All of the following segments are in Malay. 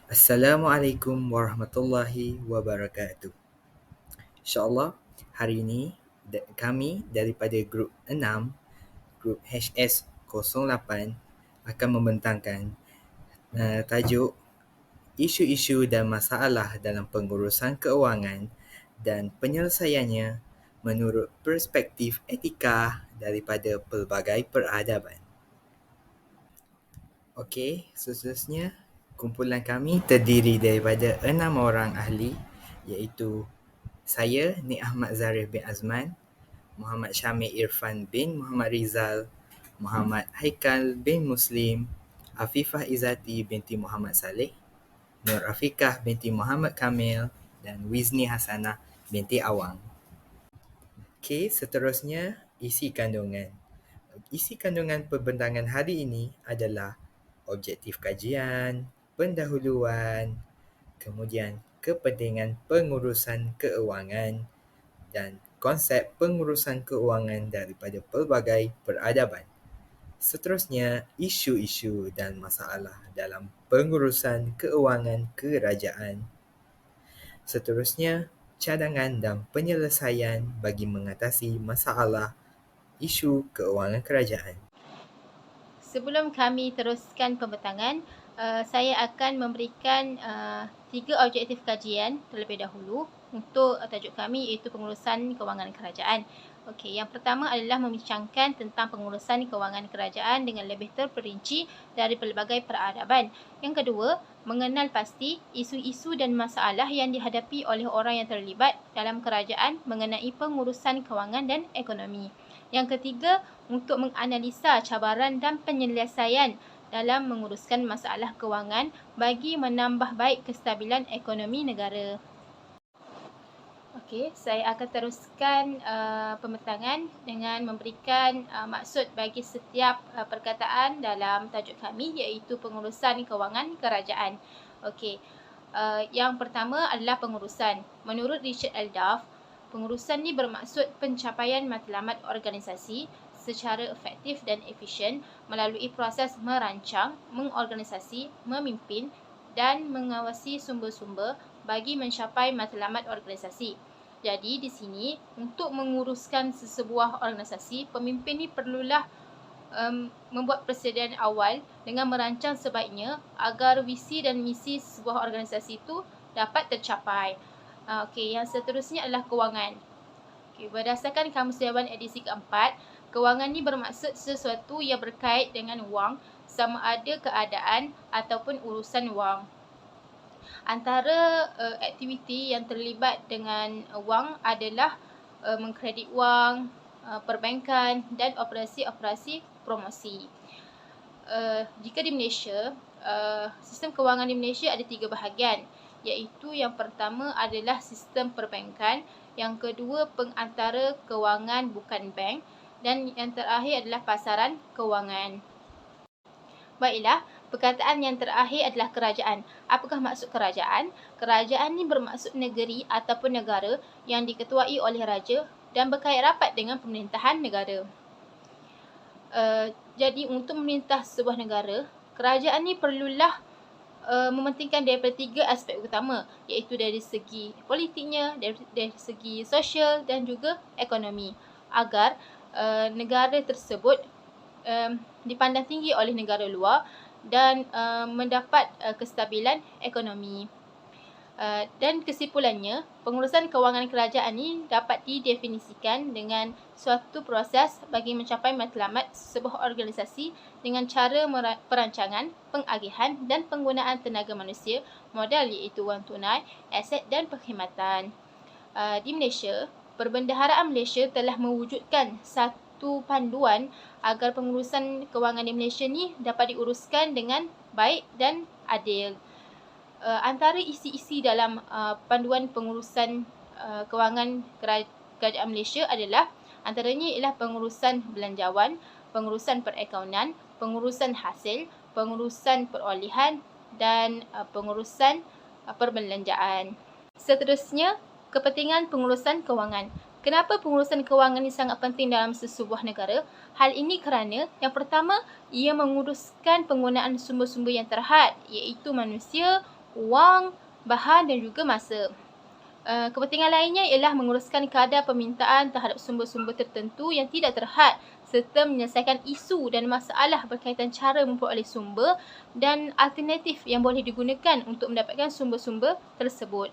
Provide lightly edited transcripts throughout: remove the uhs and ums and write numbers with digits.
Assalamualaikum warahmatullahi wabarakatuh. InsyaAllah hari ini kami daripada grup 6, grup HS08 akan membentangkan tajuk isu-isu dan masalah dalam pengurusan keuangan dan penyelesaiannya menurut perspektif etika daripada pelbagai peradaban. Okey, seterusnya kumpulan kami terdiri daripada 6 orang ahli iaitu saya, Nik Ahmad Zarif bin Azman, Muhammad Syamil Irfan bin Muhammad Rizal, Muhammad Haikal bin Muslim, Afifah Izzati binti Muhammad Saleh, Nur Afikah binti Muhammad Kamil dan Wizni Hasanah binti Awang. Okey, seterusnya isi kandungan. Isi kandungan pembentangan hari ini adalah objektif kajian, pendahuluan, kemudian kepentingan pengurusan keuangan dan konsep pengurusan keuangan daripada pelbagai peradaban. Seterusnya, isu-isu dan masalah dalam pengurusan keuangan kerajaan. Seterusnya, cadangan dan penyelesaian bagi mengatasi masalah isu keuangan kerajaan. Sebelum kami teruskan pembentangan, saya akan memberikan 3 objektif kajian terlebih dahulu untuk tajuk kami iaitu pengurusan kewangan kerajaan. Okey, yang pertama adalah membincangkan tentang pengurusan kewangan kerajaan dengan lebih terperinci dari pelbagai peradaban. Yang kedua, mengenal pasti isu-isu dan masalah yang dihadapi oleh orang yang terlibat dalam kerajaan mengenai pengurusan kewangan dan ekonomi. Yang ketiga, untuk menganalisa cabaran dan penyelesaian dalam menguruskan masalah kewangan bagi menambah baik kestabilan ekonomi negara. Okey, saya akan teruskan pembentangan dengan memberikan maksud bagi setiap perkataan dalam tajuk kami iaitu pengurusan kewangan kerajaan. Okey, yang pertama adalah pengurusan. Menurut Richard L. Duff, pengurusan ni bermaksud pencapaian matlamat organisasi secara efektif dan efisien melalui proses merancang, mengorganisasi, memimpin dan mengawasi sumber-sumber bagi mencapai matlamat organisasi. Jadi di sini untuk menguruskan sesebuah organisasi, pemimpin ni perlulah membuat persediaan awal dengan merancang sebaiknya agar visi dan misi sebuah organisasi itu dapat tercapai. Okey, yang seterusnya adalah kewangan. Okey, berdasarkan Kamus Dewan edisi keempat, kewangan ni bermaksud sesuatu yang berkait dengan wang, sama ada keadaan ataupun urusan wang. Antara aktiviti yang terlibat dengan wang adalah mengkredit wang, perbankan dan operasi-operasi promosi. Jika di Malaysia, sistem kewangan di Malaysia ada 3 bahagian, iaitu yang pertama adalah sistem perbankan, yang kedua pengantara kewangan bukan bank dan yang terakhir adalah pasaran kewangan. Baiklah, perkataan yang terakhir adalah kerajaan. Apakah maksud kerajaan? Kerajaan ni bermaksud negeri ataupun negara yang diketuai oleh raja dan berkait rapat dengan pemerintahan negara. Jadi untuk memerintah sebuah negara, kerajaan ni perlulah mementingkan daripada 3 aspek utama, iaitu dari segi politiknya, dari segi sosial dan juga ekonomi, agar negara tersebut dipandang tinggi oleh negara luar dan mendapat kestabilan ekonomi. Dan kesimpulannya, pengurusan kewangan kerajaan ini dapat didefinisikan dengan suatu proses bagi mencapai matlamat sebuah organisasi dengan cara perancangan, pengagihan dan penggunaan tenaga manusia, modal iaitu wang tunai, aset dan perkhidmatan. Di Malaysia, Perbendaharaan Malaysia telah mewujudkan satu panduan agar pengurusan kewangan di Malaysia ni dapat diuruskan dengan baik dan adil. Antara isi-isi dalam panduan pengurusan kewangan kerajaan Malaysia adalah antaranya ialah pengurusan belanjawan, pengurusan perakaunan, pengurusan hasil, pengurusan perolehan dan pengurusan perbelanjaan. Seterusnya, kepentingan pengurusan kewangan. Kenapa pengurusan kewangan ini sangat penting dalam sesebuah negara? Hal ini kerana yang pertama, ia menguruskan penggunaan sumber-sumber yang terhad iaitu manusia, wang, bahan dan juga masa. Kepentingan lainnya ialah menguruskan kadar permintaan terhadap sumber-sumber tertentu yang tidak terhad serta menyelesaikan isu dan masalah berkaitan cara memperoleh sumber dan alternatif yang boleh digunakan untuk mendapatkan sumber-sumber tersebut.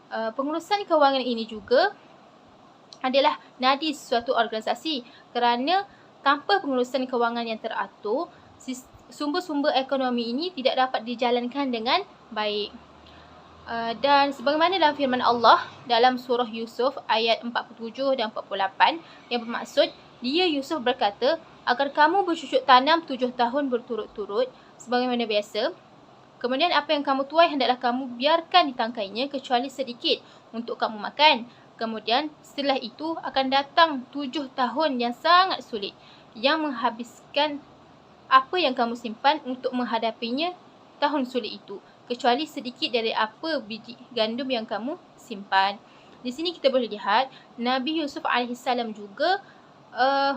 Pengurusan kewangan ini juga adalah nadi suatu organisasi kerana tanpa pengurusan kewangan yang teratur, sumber-sumber ekonomi ini tidak dapat dijalankan dengan baik. Dan sebagaimana dalam firman Allah dalam surah Yusuf ayat 47 dan 48 yang bermaksud, dia Yusuf berkata, agar kamu bercucuk tanam 7 tahun berturut-turut sebagaimana biasa. Kemudian apa yang kamu tuai hendaklah kamu biarkan ditangkainya kecuali sedikit untuk kamu makan. Kemudian setelah itu akan datang 7 tahun yang sangat sulit yang menghabiskan apa yang kamu simpan untuk menghadapinya tahun sulit itu, kecuali sedikit dari apa biji gandum yang kamu simpan. Di sini kita boleh lihat Nabi Yusuf AS juga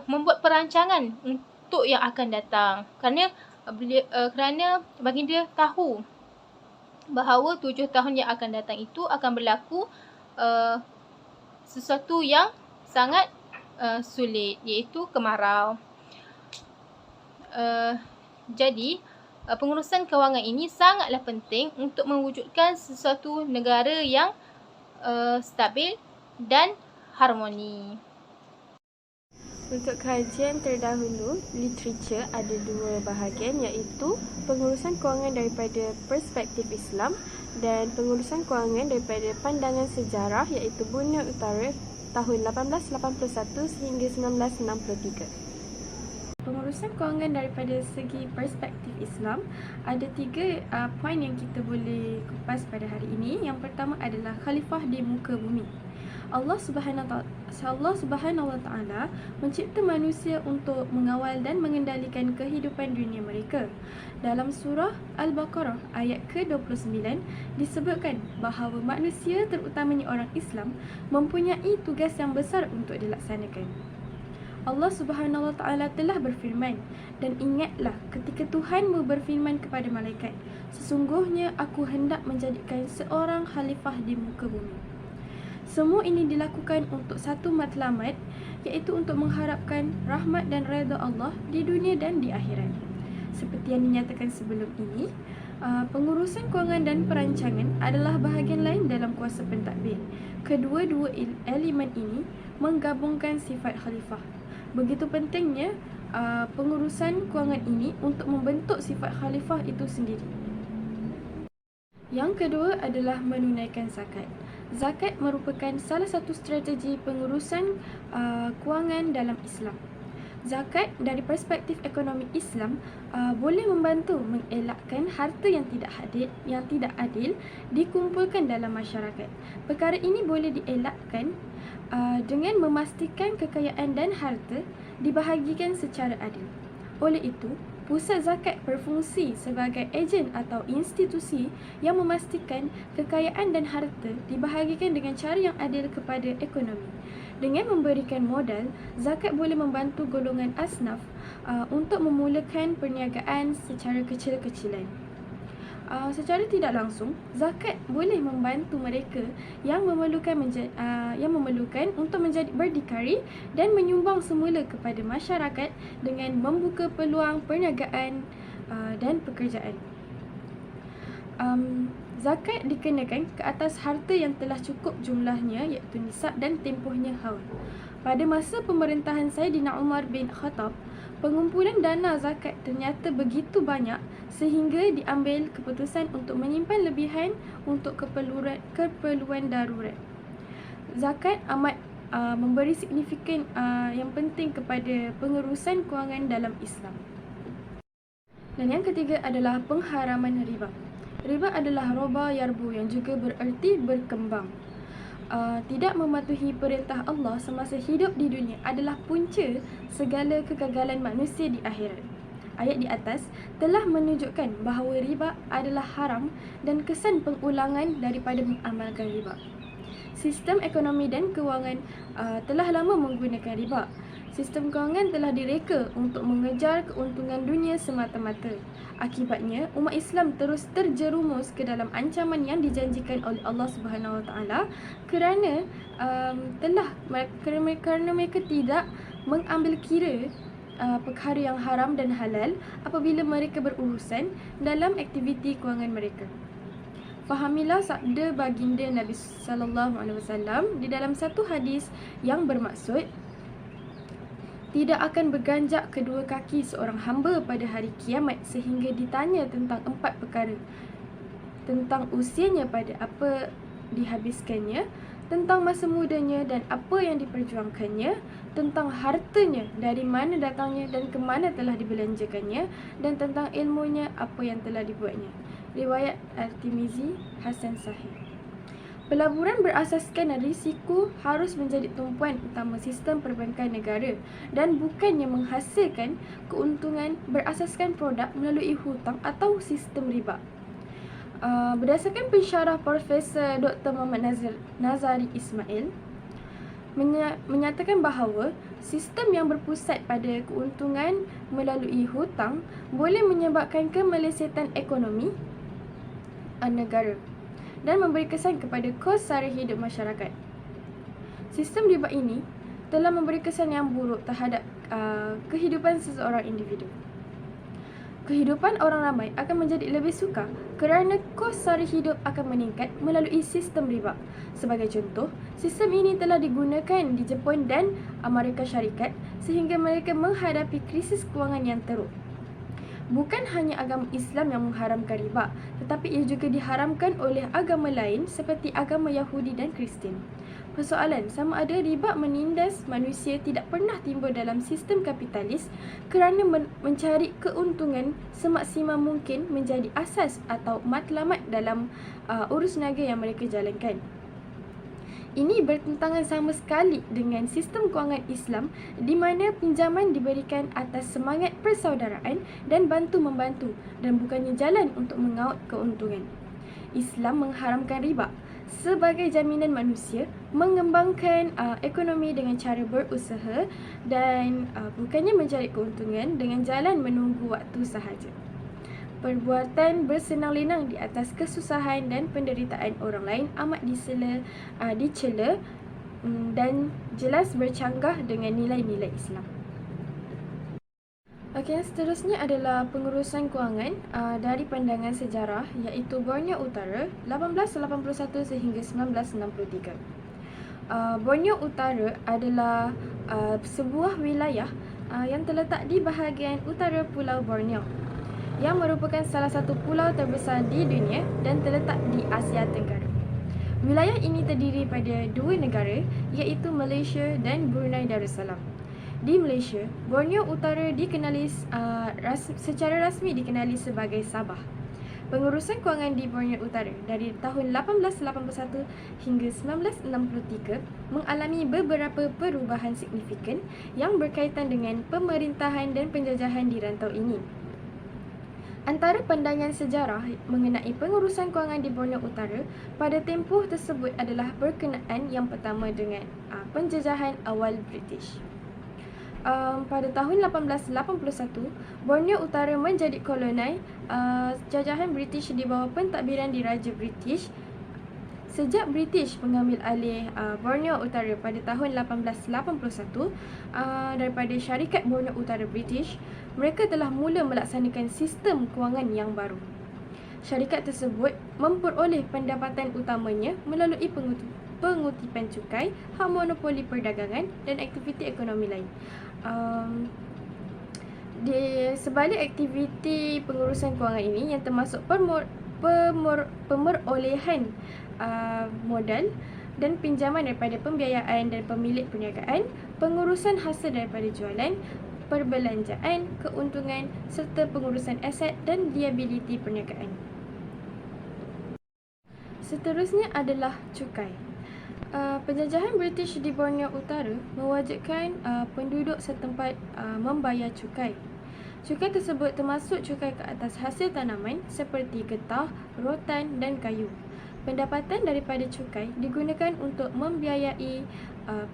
membuat perancangan untuk yang akan datang, kerana baginda tahu bahawa 7 tahun yang akan datang itu akan berlaku sesuatu yang sangat sulit, iaitu kemarau. Jadi pengurusan kewangan ini sangatlah penting untuk mewujudkan sesuatu negara yang stabil dan harmoni. Untuk kajian terdahulu, literature ada dua bahagian, iaitu pengurusan kewangan daripada perspektif Islam dan pengurusan kewangan daripada pandangan sejarah, iaitu Borneo Utara tahun 1881 sehingga 1963. Pengurusan kewangan daripada segi perspektif Islam, ada tiga poin yang kita boleh kupas pada hari ini. Yang pertama adalah khalifah di muka bumi. Allah Subhanahu Wa Taala mencipta manusia untuk mengawal dan mengendalikan kehidupan dunia mereka. Dalam surah Al-Baqarah ayat ke-29 disebutkan bahawa manusia, terutamanya orang Islam, mempunyai tugas yang besar untuk dilaksanakan. Allah Subhanahu Wa Taala telah berfirman, dan ingatlah ketika Tuhanmu berfirman kepada malaikat, sesungguhnya aku hendak menjadikan seorang khalifah di muka bumi. Semua ini dilakukan untuk satu matlamat, iaitu untuk mengharapkan rahmat dan redha Allah di dunia dan di akhirat. Seperti yang dinyatakan sebelum ini, pengurusan kewangan dan perancangan adalah bahagian lain dalam kuasa pentadbir. Kedua-dua elemen ini menggabungkan sifat khalifah. Begitu pentingnya pengurusan kewangan ini untuk membentuk sifat khalifah itu sendiri. Yang kedua adalah menunaikan zakat. Zakat merupakan salah satu strategi pengurusan kewangan dalam Islam. Zakat dari perspektif ekonomi Islam boleh membantu mengelakkan harta yang tidak adil dikumpulkan dalam masyarakat. Perkara ini boleh dielakkan dengan memastikan kekayaan dan harta dibahagikan secara adil. Oleh itu, pusat zakat berfungsi sebagai ejen atau institusi yang memastikan kekayaan dan harta dibahagikan dengan cara yang adil kepada ekonomi. Dengan memberikan modal, zakat boleh membantu golongan asnaf untuk memulakan perniagaan secara kecil-kecilan. Secara tidak langsung, zakat boleh membantu mereka yang memerlukan untuk menjadi berdikari dan menyumbang semula kepada masyarakat dengan membuka peluang perniagaan dan pekerjaan. Zakat dikenakan ke atas harta yang telah cukup jumlahnya, iaitu nisab dan tempohnya haul. Pada masa pemerintahan Saidina Umar bin Khattab, pengumpulan dana zakat ternyata begitu banyak sehingga diambil keputusan untuk menyimpan lebihan untuk keperluan darurat. Zakat amat memberi signifikan yang penting kepada pengurusan kewangan dalam Islam. Dan yang ketiga adalah pengharaman riba. Riba adalah roba yarbu yang juga bererti berkembang. Tidak mematuhi perintah Allah semasa hidup di dunia adalah punca segala kegagalan manusia di akhirat. Ayat di atas telah menunjukkan bahawa riba adalah haram dan kesan pengulangan daripada mengamalkan riba. Sistem ekonomi dan kewangan telah lama menggunakan riba. Sistem kewangan telah direka untuk mengejar keuntungan dunia semata-mata. Akibatnya, umat Islam terus terjerumus ke dalam ancaman yang dijanjikan oleh Allah Subhanahu Wa Taala kerana mereka tidak mengambil kira perkara yang haram dan halal apabila mereka berurusan dalam aktiviti kewangan mereka. Fahamilah sabda baginda Nabi sallallahu alaihi wasallam di dalam satu hadis yang bermaksud tidak akan berganjak kedua kaki seorang hamba pada hari kiamat sehingga ditanya tentang 4 perkara. Tentang usianya pada apa dihabiskannya, tentang masa mudanya dan apa yang diperjuangkannya, tentang hartanya, dari mana datangnya dan ke mana telah dibelanjakannya, dan tentang ilmunya, apa yang telah dibuatnya. Riwayat At-Tirmizi, Hasan Sahih. Pelaburan berasaskan risiko harus menjadi tumpuan utama sistem perbankan negara dan bukannya menghasilkan keuntungan berasaskan produk melalui hutang atau sistem riba. Berdasarkan pensyarah Profesor Dr. Muhammad Nazari Ismail menyatakan bahawa sistem yang berpusat pada keuntungan melalui hutang boleh menyebabkan kemelesetan ekonomi negara dan memberi kesan kepada kos sara hidup masyarakat. Sistem riba ini telah memberi kesan yang buruk terhadap kehidupan seseorang individu. Kehidupan orang ramai akan menjadi lebih sukar kerana kos sara hidup akan meningkat melalui sistem riba. Sebagai contoh, sistem ini telah digunakan di Jepun dan Amerika Syarikat sehingga mereka menghadapi krisis kewangan yang teruk. Bukan hanya agama Islam yang mengharamkan riba, tetapi ia juga diharamkan oleh agama lain seperti agama Yahudi dan Kristian. Persoalan, sama ada riba menindas manusia tidak pernah timbul dalam sistem kapitalis kerana mencari keuntungan semaksimal mungkin menjadi asas atau matlamat dalam urus niaga yang mereka jalankan. Ini bertentangan sama sekali dengan sistem kewangan Islam di mana pinjaman diberikan atas semangat persaudaraan dan bantu-membantu dan bukannya jalan untuk mengaut keuntungan. Islam mengharamkan riba sebagai jaminan manusia mengembangkan ekonomi dengan cara berusaha dan bukannya mencari keuntungan dengan jalan menunggu waktu sahaja. Perbuatan bersenang-lenang di atas kesusahan dan penderitaan orang lain amat dicela dan jelas bercanggah dengan nilai-nilai Islam. Okey, seterusnya adalah pengurusan kewangan dari pandangan sejarah iaitu Borneo Utara 1881 sehingga 1963. Borneo Utara adalah sebuah wilayah yang terletak di bahagian utara Pulau Borneo yang merupakan salah satu pulau terbesar di dunia dan terletak di Asia Tenggara. Wilayah ini terdiri pada 2 negara iaitu Malaysia dan Brunei Darussalam. Di Malaysia, Borneo Utara dikenali secara rasmi dikenali sebagai Sabah. Pengurusan kewangan di Borneo Utara dari tahun 1881 hingga 1963 mengalami beberapa perubahan signifikan yang berkaitan dengan pemerintahan dan penjajahan di rantau ini. Antara pandangan sejarah mengenai pengurusan kewangan di Borneo Utara pada tempoh tersebut adalah berkenaan yang pertama dengan penjajahan awal British. Pada tahun 1881, Borneo Utara menjadi koloni jajahan British di bawah pentadbiran Diraja British. Sejak British mengambil alih Borneo Utara pada tahun 1881 daripada Syarikat Borneo Utara British, mereka telah mula melaksanakan sistem kewangan yang baru. Syarikat tersebut memperoleh pendapatan utamanya melalui pengutipan cukai, hak monopoli perdagangan dan aktiviti ekonomi lain. Di sebalik aktiviti pengurusan kewangan ini yang termasuk pemerolehan modal dan pinjaman daripada pembiayaan dan pemilik perniagaan, pengurusan hasil daripada jualan, perbelanjaan, keuntungan serta pengurusan aset dan liability perniagaan. Seterusnya adalah cukai. Penjajahan British di Borneo Utara mewajibkan penduduk setempat membayar cukai. Cukai tersebut termasuk cukai ke atas hasil tanaman seperti getah, rotan dan kayu. Pendapatan daripada cukai digunakan untuk membiayai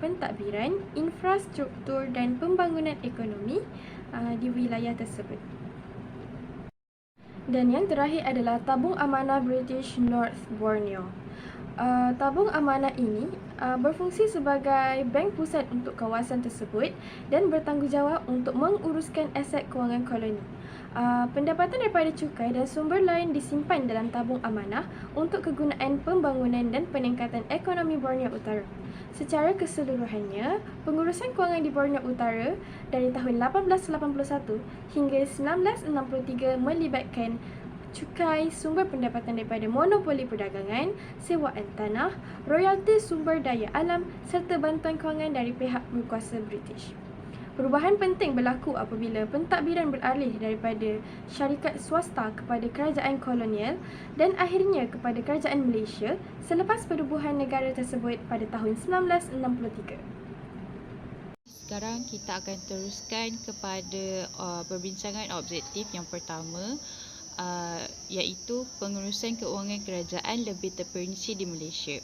pentadbiran, infrastruktur dan pembangunan ekonomi di wilayah tersebut. Dan yang terakhir adalah tabung amanah British North Borneo. Tabung amanah ini berfungsi sebagai bank pusat untuk kawasan tersebut dan bertanggungjawab untuk menguruskan aset kewangan koloni. Pendapatan daripada cukai dan sumber lain disimpan dalam tabung amanah untuk kegunaan pembangunan dan peningkatan ekonomi Borneo Utara. Secara keseluruhannya, pengurusan kewangan di Borneo Utara dari tahun 1881 hingga 1963 melibatkan cukai, sumber pendapatan daripada monopoli perdagangan, sewaan tanah, royalti sumber daya alam serta bantuan kewangan dari pihak berkuasa British. Perubahan penting berlaku apabila pentadbiran beralih daripada syarikat swasta kepada kerajaan kolonial dan akhirnya kepada kerajaan Malaysia selepas perubahan negara tersebut pada tahun 1963. Sekarang kita akan teruskan kepada perbincangan objektif yang pertama, iaitu pengurusan keuangan kerajaan lebih terperinci di Malaysia.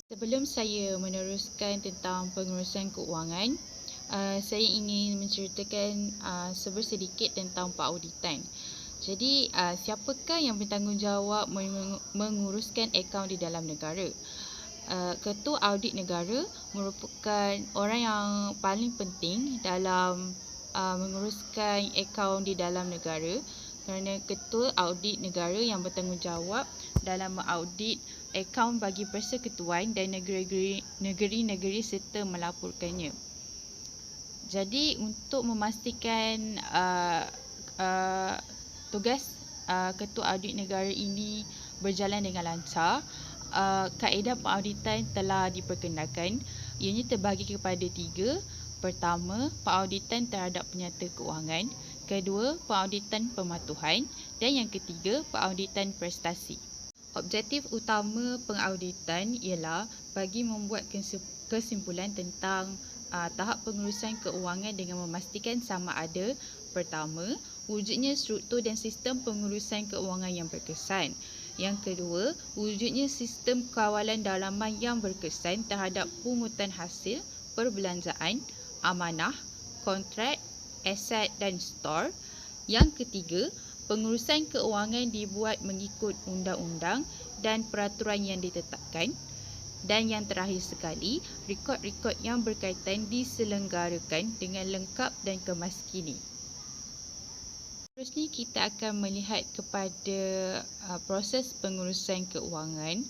Sebelum saya meneruskan tentang pengurusan keuangan, saya ingin menceritakan sedikit tentang penauditan. Jadi, siapakah yang bertanggungjawab menguruskan akaun di dalam negara? Ketua Audit Negara merupakan orang yang paling penting dalam menguruskan akaun di dalam negara, kerana Ketua Audit Negara yang bertanggungjawab dalam mengaudit akaun bagi persekutuan dan negeri-negeri serta melaporkannya. Jadi untuk memastikan tugas Ketua Audit Negara ini berjalan dengan lancar, kaedah pengauditan telah diperkenalkan. Ianya terbahagi kepada 3. Pertama, pengauditan terhadap penyata keuangan. Kedua, pengauditan pematuhan. Dan yang ketiga, pengauditan prestasi. Objektif utama pengauditan ialah bagi membuat kesimpulan tentang tahap pengurusan keuangan dengan memastikan sama ada: pertama, wujudnya struktur dan sistem pengurusan keuangan yang berkesan. Yang kedua, wujudnya sistem kawalan dalaman yang berkesan terhadap pungutan hasil, perbelanjaan, amanah, kontrak, aset dan stor. Yang ketiga, pengurusan keuangan dibuat mengikut undang-undang dan peraturan yang ditetapkan. Dan yang terakhir sekali, rekod-rekod yang berkaitan diselenggarakan dengan lengkap dan kemas kini. Seterusnya kita akan melihat kepada proses pengurusan keuangan.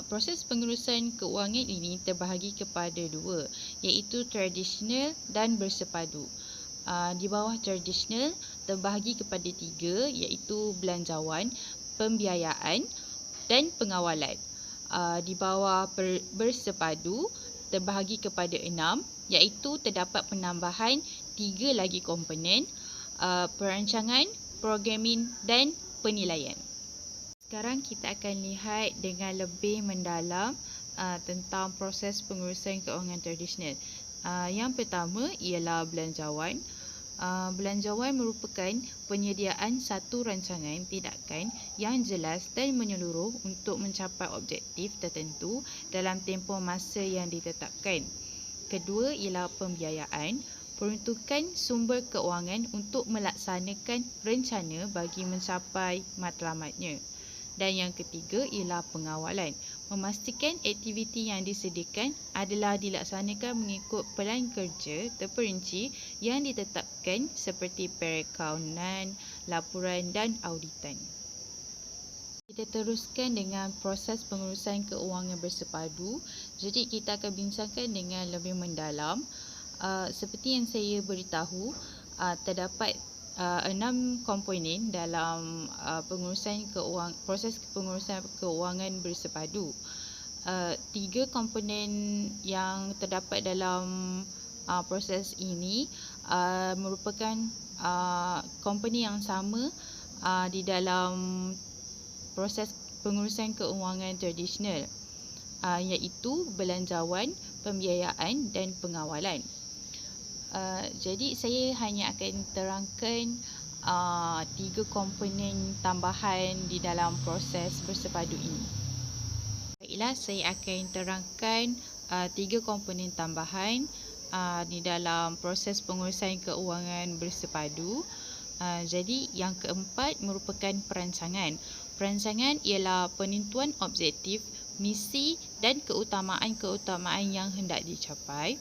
Proses pengurusan keuangan ini terbahagi kepada 2, iaitu tradisional dan bersepadu. Di bawah tradisional terbahagi kepada 3, iaitu belanjawan, pembiayaan dan pengawalan. Di bawah bersepadu terbahagi kepada 6, iaitu terdapat penambahan 3 lagi komponen, perancangan, programming dan penilaian. Sekarang kita akan lihat dengan lebih mendalam tentang proses pengurusan keuangan tradisional. Yang pertama ialah belanjawan. Belanjawan merupakan penyediaan satu rancangan tindakan yang jelas dan menyeluruh untuk mencapai objektif tertentu dalam tempoh masa yang ditetapkan. Kedua ialah pembiayaan, peruntukan sumber keuangan untuk melaksanakan rencana bagi mencapai matlamatnya. Dan yang ketiga ialah pengawalan, memastikan aktiviti yang disediakan adalah dilaksanakan mengikut pelan kerja terperinci yang ditetapkan seperti perakaunan, laporan dan auditan. Kita teruskan dengan proses pengurusan keuangan bersepadu. Jadi kita akan bincangkan dengan lebih mendalam. Seperti yang saya beritahu, terdapat 6 komponen dalam proses pengurusan keuangan bersepadu. 3 komponen yang terdapat dalam proses ini merupakan komponen yang sama di dalam proses pengurusan keuangan tradisional, iaitu belanjawan, pembiayaan dan pengawalan. Jadi saya hanya akan terangkan 3 komponen tambahan di dalam proses bersepadu ini. Baiklah, saya akan terangkan 3 komponen tambahan di dalam proses pengurusan keuangan bersepadu. Jadi yang keempat merupakan perancangan. Perancangan ialah penentuan objektif, misi dan keutamaan-keutamaan yang hendak dicapai.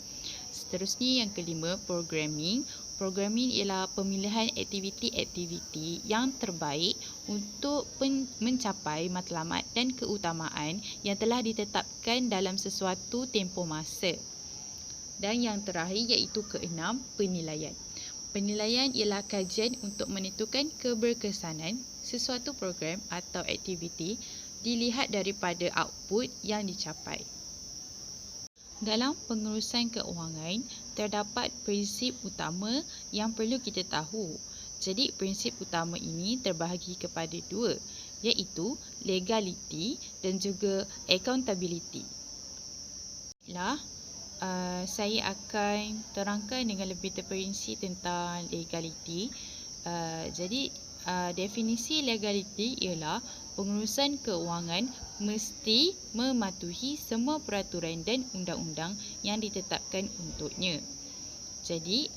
Seterusnya yang kelima, programming. Programming ialah pemilihan aktiviti-aktiviti yang terbaik untuk mencapai matlamat dan keutamaan yang telah ditetapkan dalam sesuatu tempoh masa. Dan yang terakhir iaitu keenam, penilaian. Penilaian ialah kajian untuk menentukan keberkesanan sesuatu program atau aktiviti dilihat daripada output yang dicapai. Dalam pengurusan keuangan, terdapat prinsip utama yang perlu kita tahu. Jadi, prinsip utama ini terbahagi kepada 2, iaitu legality dan juga accountability. Saya akan terangkan dengan lebih terperinci tentang legality. Definisi legality ialah pengurusan keuangan mesti mematuhi semua peraturan dan undang-undang yang ditetapkan untuknya. Jadi,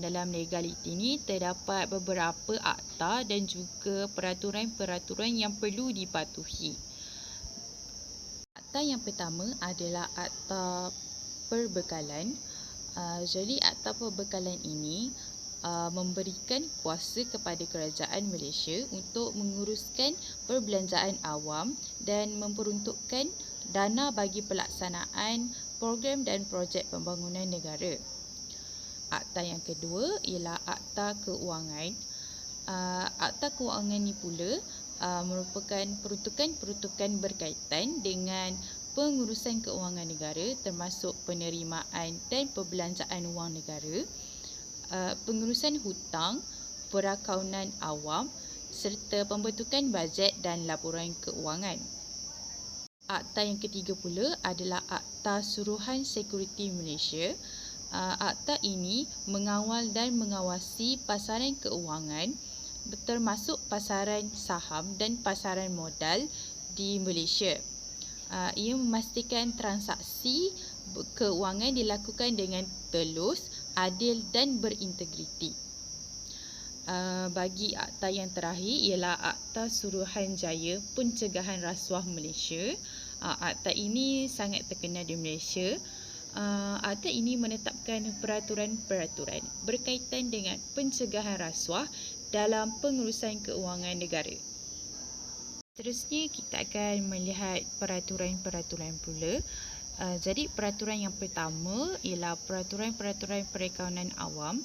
dalam legality ini terdapat beberapa akta dan juga peraturan-peraturan yang perlu dipatuhi. Akta yang pertama adalah akta perbekalan. Jadi, akta perbekalan ini memberikan kuasa kepada kerajaan Malaysia untuk menguruskan perbelanjaan awam dan memperuntukkan dana bagi pelaksanaan program dan projek pembangunan negara. Akta yang kedua ialah Akta Keuangan. Akta Keuangan ini pula merupakan peruntukan-peruntukan berkaitan dengan pengurusan keuangan negara termasuk penerimaan dan perbelanjaan wang negara, pengurusan hutang, perakaunan awam serta pembentukan bajet dan laporan keuangan. Akta yang ketiga pula adalah Akta Suruhan Sekuriti Malaysia. Akta ini mengawal dan mengawasi pasaran keuangan termasuk pasaran saham dan pasaran modal di Malaysia. Ia memastikan transaksi keuangan dilakukan dengan telus, adil dan berintegriti. Bagi akta yang terakhir ialah Akta Suruhanjaya Pencegahan Rasuah Malaysia. Akta ini sangat terkenal di Malaysia. Akta ini menetapkan peraturan-peraturan berkaitan dengan pencegahan rasuah dalam pengurusan keuangan negara. Seterusnya kita akan melihat peraturan-peraturan pula. Jadi peraturan yang pertama ialah peraturan-peraturan perakaunan awam.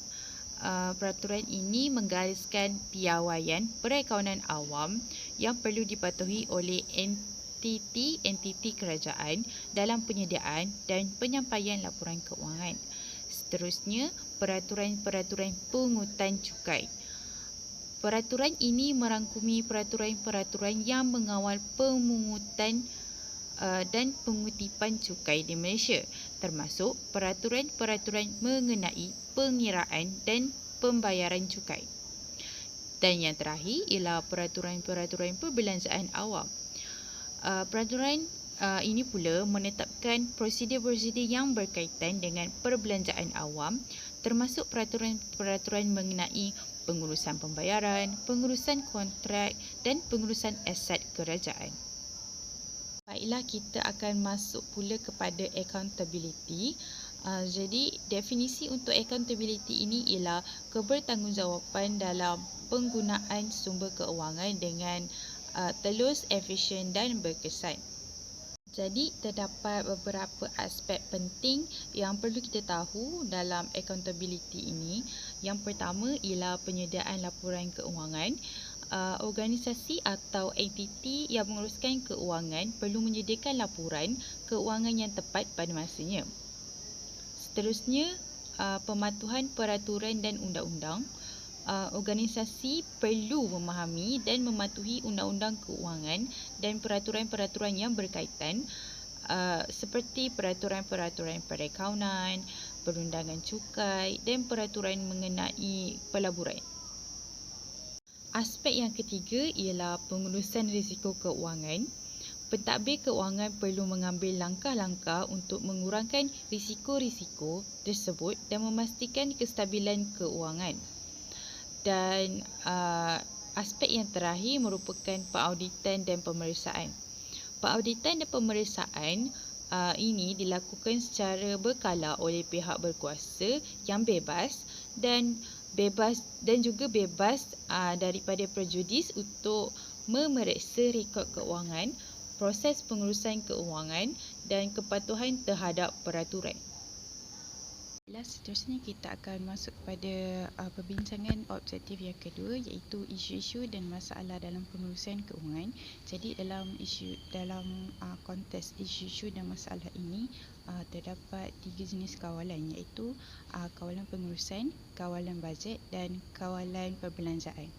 Peraturan ini menggariskan piawaian perakaunan awam yang perlu dipatuhi oleh entiti kerajaan dalam penyediaan dan penyampaian laporan keuangan. Seterusnya, peraturan-peraturan pungutan cukai. Peraturan ini merangkumi peraturan-peraturan yang mengawal pemungutan dan pengutipan cukai di Malaysia, termasuk peraturan-peraturan mengenai pengiraan dan pembayaran cukai. Dan yang terakhir ialah peraturan-peraturan perbelanjaan awam. Peraturan ini pula menetapkan prosedur-prosedur yang berkaitan dengan perbelanjaan awam, termasuk peraturan-peraturan mengenai pengurusan pembayaran, pengurusan kontrak dan pengurusan aset kerajaan. Baiklah, kita akan masuk pula kepada accountability. Jadi, definisi untuk accountability ini ialah kebertanggungjawaban dalam penggunaan sumber keuangan dengan telus, efisien dan berkesan. Jadi, terdapat beberapa aspek penting yang perlu kita tahu dalam accountability ini. Yang pertama ialah penyediaan laporan keuangan. Organisasi atau entiti yang menguruskan keuangan perlu menyediakan laporan keuangan yang tepat pada masanya. Seterusnya, pematuhan peraturan dan undang-undang. Organisasi perlu memahami dan mematuhi undang-undang keuangan dan peraturan-peraturan yang berkaitan seperti peraturan-peraturan perakaunan, perundangan cukai dan peraturan mengenai pelaburan. Aspek yang ketiga ialah pengurusan risiko keuangan. Pentadbir keuangan perlu mengambil langkah-langkah untuk mengurangkan risiko-risiko tersebut dan memastikan kestabilan keuangan. Dan aspek yang terakhir merupakan penauditan dan pemeriksaan. Penauditan dan pemeriksaan ini dilakukan secara berkala oleh pihak berkuasa yang bebas dan juga bebas daripada prejudis untuk memeriksa rekod keuangan, proses pengurusan keuangan dan kepatuhan terhadap peraturan. Seterusnya kita akan masuk kepada perbincangan objektif yang kedua, iaitu isu-isu dan masalah dalam pengurusan keuangan. Jadi dalam konteks isu-isu dan masalah ini terdapat 3 jenis kawalan, iaitu kawalan pengurusan, kawalan bajet dan kawalan perbelanjaan.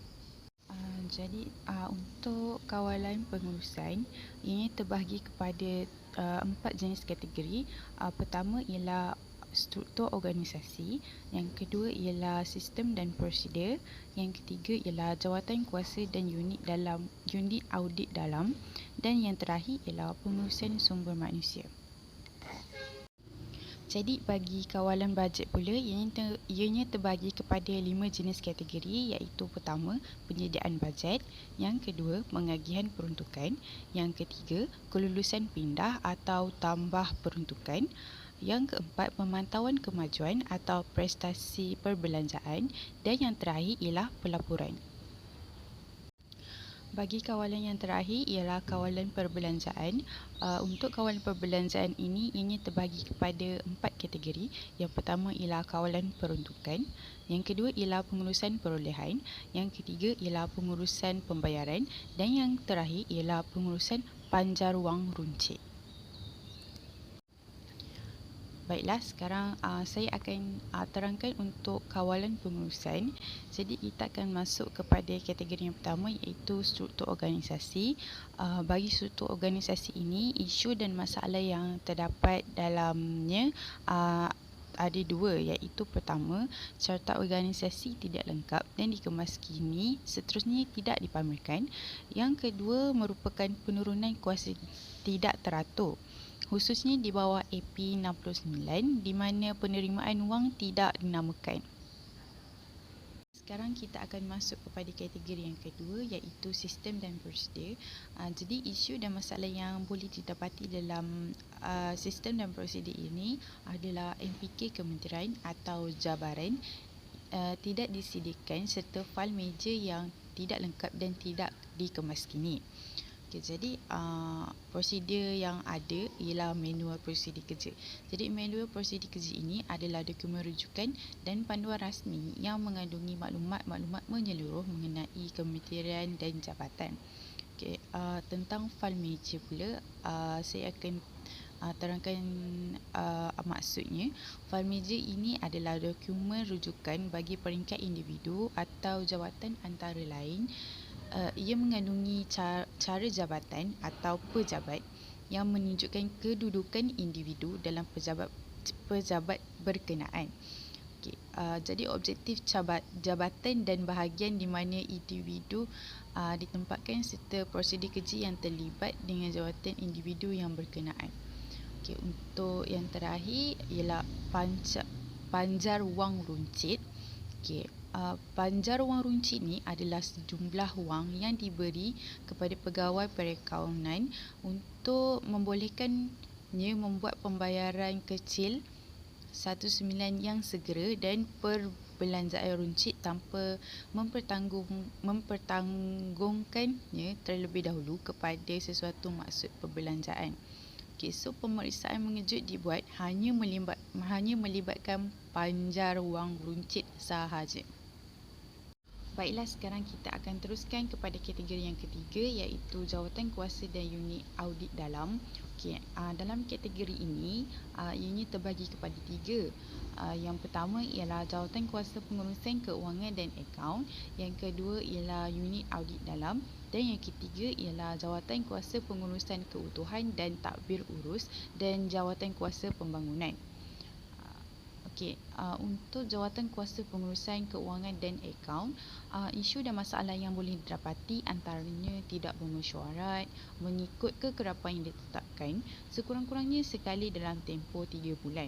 Jadi untuk kawalan pengurusan, ini terbahagi kepada 4 jenis kategori. Pertama ialah struktur organisasi, yang kedua ialah sistem dan prosedur, yang ketiga ialah jawatan kuasa dan unit audit dalam, dan yang terakhir ialah pengurusan sumber manusia. Jadi bagi kawalan bajet pula, ianya terbahagi kepada 5 jenis kategori, iaitu pertama, penyediaan bajet, yang kedua, pengagihan peruntukan, yang ketiga, kelulusan pindah atau tambah peruntukan, yang keempat, pemantauan kemajuan atau prestasi perbelanjaan, dan yang terakhir ialah pelaporan. Bagi kawalan yang terakhir ialah kawalan perbelanjaan. Untuk kawalan perbelanjaan ini, ianya terbahagi kepada 4 kategori. Yang pertama ialah kawalan peruntukan, yang kedua ialah pengurusan perolehan, yang ketiga ialah pengurusan pembayaran, dan yang terakhir ialah pengurusan panjar wang runcit. Baiklah, sekarang saya akan terangkan untuk kawalan pengurusan. Jadi kita akan masuk kepada kategori yang pertama, iaitu struktur organisasi. Bagi struktur organisasi ini, isu dan masalah yang terdapat dalamnya ada 2, iaitu pertama, carta organisasi tidak lengkap dan dikemas kini, seterusnya tidak dipamerkan. Yang kedua merupakan penurunan kuasa tidak teratur, khususnya di bawah AP 69, di mana penerimaan wang tidak dinamakan. Sekarang kita akan masuk kepada kategori yang kedua, iaitu sistem dan prosedur. Jadi isu dan masalah yang boleh didapati dalam sistem dan prosedur ini adalah MPK kementerian atau jabaran tidak disediakan, serta fail meja yang tidak lengkap dan tidak dikemas kini. Jadi prosedur yang ada ialah manual prosedur kerja. Jadi manual prosedur kerja ini adalah dokumen rujukan dan panduan rasmi yang mengandungi maklumat-maklumat menyeluruh mengenai kementerian dan jabatan. Tentang fail meja pula, saya akan terangkan maksudnya. Fail meja ini adalah dokumen rujukan bagi peringkat individu atau jawatan antara lain. Ia mengandungi cara jabatan atau pejabat yang menunjukkan kedudukan individu dalam pejabat berkenaan. Jadi objektif jabatan dan bahagian di mana individu ditempatkan serta prosedur kerja yang terlibat dengan jawatan individu yang berkenaan. Untuk yang terakhir ialah panjar wang runcit. Panjar wang runcit ni adalah sejumlah wang yang diberi kepada pegawai perakaunan untuk membolehkannya membuat pembayaran kecil 19 yang segera dan perbelanjaan runcit tanpa mempertanggungkannya terlebih dahulu kepada sesuatu maksud perbelanjaan. So pemeriksaan mengejut dibuat hanya melibatkan panjar wang runcit sahaja. Baiklah, sekarang kita akan teruskan kepada kategori yang ketiga, iaitu jawatan kuasa dan unit audit dalam. Dalam kategori ini, ianya terbagi kepada 3. Yang pertama ialah jawatan kuasa pengurusan keuangan dan akaun, yang kedua ialah unit audit dalam, dan yang ketiga ialah jawatan kuasa pengurusan keutuhan dan takbir urus dan jawatan kuasa pembangunan. Okey, untuk jawatan kuasa pengurusan keuangan dan akaun, isu dan masalah yang boleh didapati antaranya tidak bermesyuarat mengikut kekerapan yang ditetapkan sekurang-kurangnya sekali dalam tempoh 3 bulan.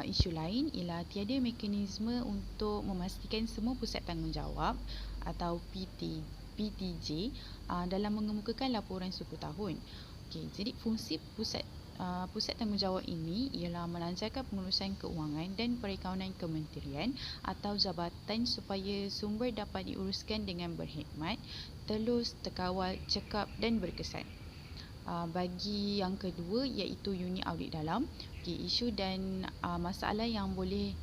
Isu lain ialah tiada mekanisme untuk memastikan semua pusat tanggungjawab atau PTJ dalam mengemukakan laporan suku tahun. Okey, jadi fungsi pusat tanggungjawab ini ialah melancarkan pengurusan keuangan dan perakaunan kementerian atau jabatan supaya sumber dapat diuruskan dengan berhikmat, telus, terkawal, cekap dan berkesan. Bagi yang kedua iaitu unit audit dalam, isu dan masalah yang boleh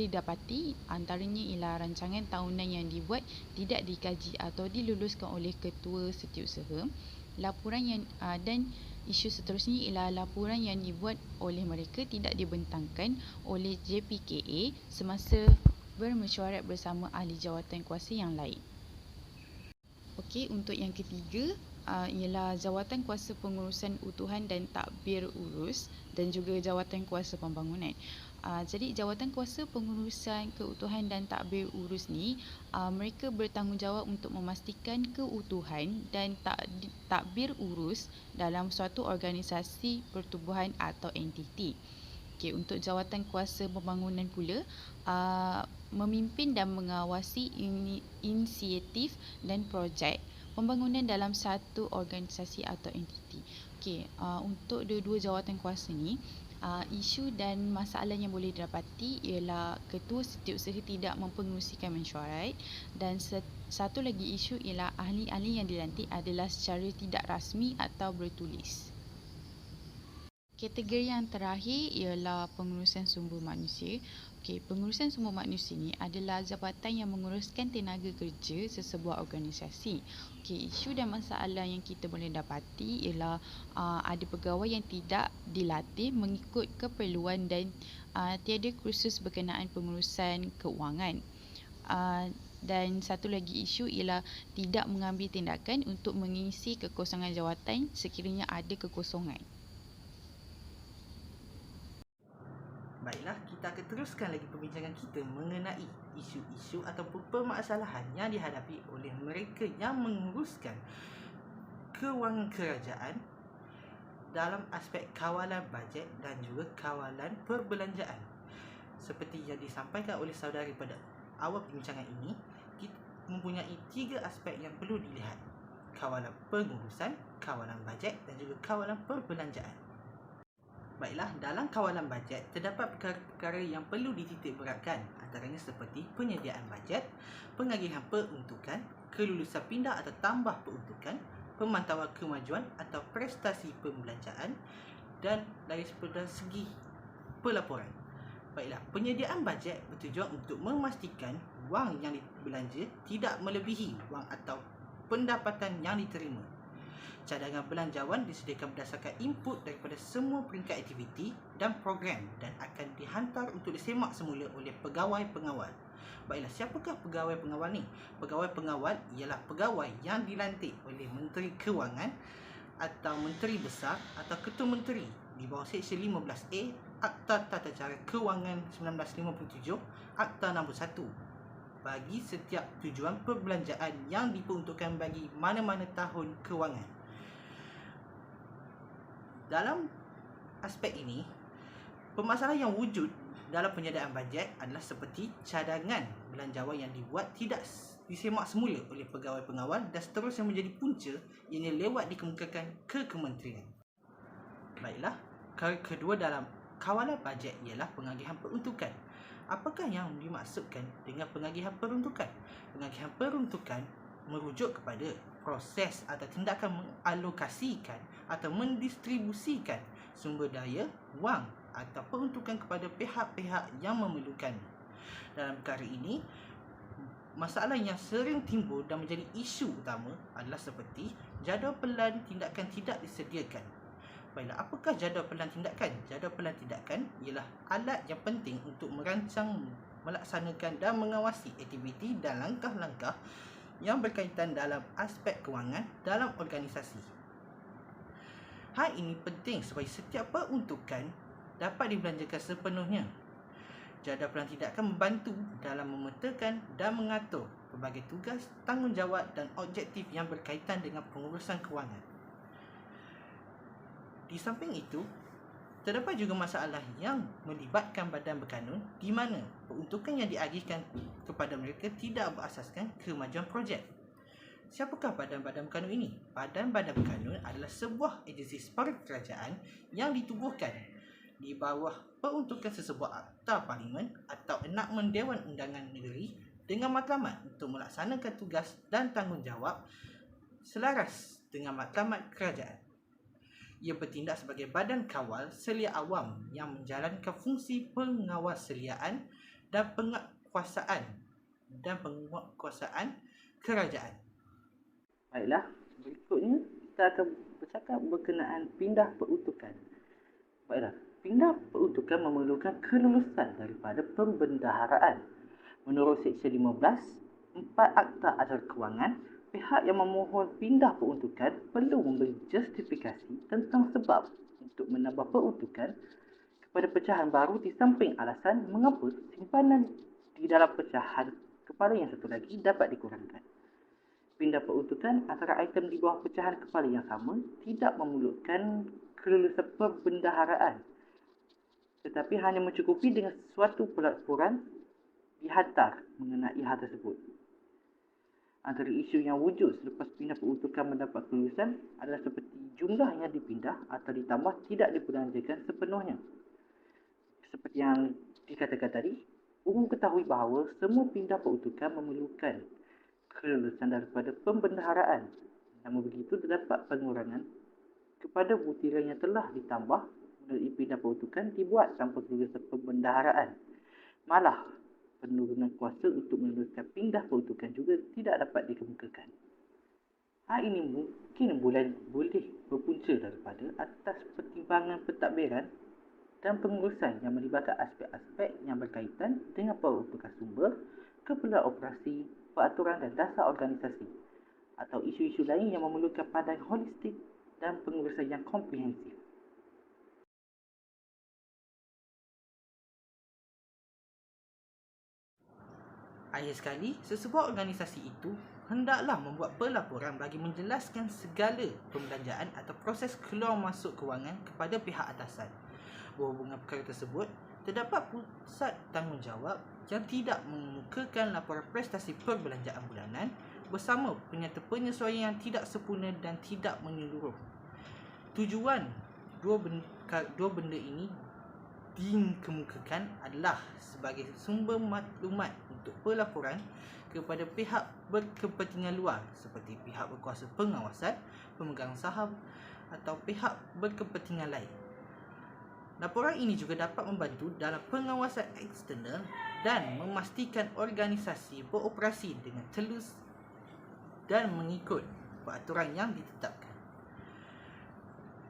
didapati antaranya ialah rancangan tahunan yang dibuat tidak dikaji atau diluluskan oleh ketua setiausaha. Laporan yang dan isu seterusnya ialah laporan yang dibuat oleh mereka tidak dibentangkan oleh JPKA semasa bermesyuarat bersama ahli jawatan kuasa yang lain. Okey, untuk yang ketiga ialah jawatan kuasa pengurusan utuhan dan takbir urus dan juga jawatan kuasa pembangunan. Jadi jawatan kuasa pengurusan keutuhan dan takbir urus ni mereka bertanggungjawab untuk memastikan keutuhan dan takbir urus dalam suatu organisasi pertubuhan atau entiti. Okey, untuk jawatan kuasa pembangunan pula memimpin dan mengawasi inisiatif dan projek pembangunan dalam satu organisasi atau entiti. Okey, untuk dua-dua jawatan kuasa ni isu dan masalah yang boleh didapati ialah ketua setiausaha tidak mempengerusikan mesyuarat dan satu lagi isu ialah ahli-ahli yang dilantik adalah secara tidak rasmi atau bertulis. Kategori yang terakhir ialah pengurusan sumber manusia. Okey, pengurusan sumber manusia ni adalah jabatan yang menguruskan tenaga kerja sesebuah organisasi. Okey, isu dan masalah yang kita boleh dapati ialah ada pegawai yang tidak dilatih mengikut keperluan dan tiada kursus berkenaan pengurusan keuangan. Dan satu lagi isu ialah tidak mengambil tindakan untuk mengisi kekosongan jawatan sekiranya ada kekosongan. Baiklah, kita akan teruskan lagi perbincangan kita mengenai isu-isu ataupun permasalahan yang dihadapi oleh mereka yang menguruskan kewangan kerajaan dalam aspek kawalan bajet dan juga kawalan perbelanjaan. Seperti yang disampaikan oleh saudari pada awal perbincangan ini, kita mempunyai 3 aspek yang perlu dilihat: kawalan pengurusan, kawalan bajet dan juga kawalan perbelanjaan. Baiklah, dalam kawalan bajet terdapat perkara-perkara yang perlu dititik beratkan, antaranya seperti penyediaan bajet, pengagihan peruntukan, kelulusan pindah atau tambah peruntukan, pemantauan kemajuan atau prestasi pembelanjaan dan dari segi pelaporan. Baiklah, penyediaan bajet bertujuan untuk memastikan wang yang dibelanja tidak melebihi wang atau pendapatan yang diterima. Cadangan belanjawan disediakan berdasarkan input daripada semua peringkat aktiviti dan program dan akan dihantar untuk disemak semula oleh pegawai pengawal. Baiklah, siapakah pegawai pengawal ni? Pegawai pengawal ialah pegawai yang dilantik oleh Menteri Kewangan atau Menteri Besar atau Ketua Menteri di bawah Seksyen 15A Akta Tata Cara Kewangan 1957 Akta nombor 1 bagi setiap tujuan perbelanjaan yang diperuntukkan bagi mana-mana tahun kewangan. Dalam aspek ini, permasalahan yang wujud dalam penyediaan bajet adalah seperti cadangan belanjawan yang dibuat tidak disemak semula oleh pegawai pengawal dan seterusnya menjadi punca ianya lewat dikemukakan ke kementerian. Baiklah, kedua dalam kawalan bajet ialah pengagihan peruntukan. Apakah yang dimaksudkan dengan pengagihan peruntukan? Pengagihan peruntukan merujuk kepada proses atau tindakan mengalokasikan atau mendistribusikan sumber daya, wang atau peruntukan kepada pihak-pihak yang memerlukan. Dalam perkara ini, masalah yang sering timbul dan menjadi isu utama adalah seperti jadual pelan tindakan tidak disediakan. Baiklah, apakah jadual pelan tindakan? Jadual pelan tindakan ialah alat yang penting untuk merancang, melaksanakan dan mengawasi aktiviti dan langkah-langkah yang berkaitan dalam aspek kewangan dalam organisasi. Hal ini penting supaya setiap peruntukan dapat dibelanjakan sepenuhnya. Jadual pelan tindakan membantu dalam memetakan dan mengatur pelbagai tugas, tanggungjawab dan objektif yang berkaitan dengan pengurusan kewangan. Di samping itu, terdapat juga masalah yang melibatkan badan berkanun di mana peruntukan yang diagihkan kepada mereka tidak berasaskan kemajuan projek. Siapakah badan-badan berkanun ini? Badan-badan berkanun adalah sebuah agensi separa kerajaan yang ditubuhkan di bawah peruntukan sesebuah akta parlimen atau enakmen Dewan Undangan Negeri dengan matlamat untuk melaksanakan tugas dan tanggungjawab selaras dengan matlamat kerajaan. Ia bertindak sebagai badan kawal selia awam yang menjalankan fungsi pengawasaliaan dan penguatkuasaan kerajaan. Baiklah, berikutnya kita akan bercakap berkenaan pindah peruntukan. Baiklah, pindah peruntukan memerlukan kelulusan daripada pembendaharaan. Menurut Seksyen 15, 4 Akta Acara Kewangan, pihak yang memohon pindah peruntukan perlu memberi justifikasi tentang sebab untuk menambah peruntukan kepada pecahan baru di samping alasan mengapa simpanan di dalam pecahan kepala yang satu lagi dapat dikurangkan. Pindah peruntukan antara item di bawah pecahan kepala yang sama tidak memerlukan kelulusan perbendaharaan, tetapi hanya mencukupi dengan suatu pelaporan dihantar mengenai hal tersebut. Antara isu yang wujud selepas pindah peruntukan mendapat kelulusan adalah seperti jumlah yang dipindah atau ditambah tidak dibelanjakan sepenuhnya. Seperti yang dikatakan tadi, umum ketahui bahawa semua pindah peruntukan memerlukan kelulusan daripada pembendaharaan. Namun begitu, terdapat pengurangan kepada butiran yang telah ditambah melalui pindah peruntukan dibuat tanpa kelulusan pembendaharaan. Malah, penurunan kuasa untuk meneruskan pindah peruntukan juga tidak dapat dikemukakan. Hal ini mungkin boleh berpunca daripada atas pertimbangan pentadbiran dan pengurusan yang melibatkan aspek-aspek yang berkaitan dengan peruntukan sumber, keperluan operasi, peraturan dan dasar organisasi, atau isu-isu lain yang memerlukan pandangan holistik dan pengurusan yang komprehensif. Akhir sekali, sesebuah organisasi itu hendaklah membuat pelaporan bagi menjelaskan segala pembelanjaan atau proses keluar masuk kewangan kepada pihak atasan. Berhubungan perkara tersebut, terdapat pusat tanggungjawab yang tidak mengemukakan laporan prestasi perbelanjaan bulanan bersama penyata penyesuaian yang tidak sempurna dan tidak menyeluruh. Tujuan dua benda ini dikemukakan adalah sebagai sumber maklumat untuk pelaporan kepada pihak berkepentingan luar seperti pihak berkuasa pengawasan, pemegang saham atau pihak berkepentingan lain. Laporan ini juga dapat membantu dalam pengawasan eksternal dan memastikan organisasi beroperasi dengan telus dan mengikut peraturan yang ditetapkan.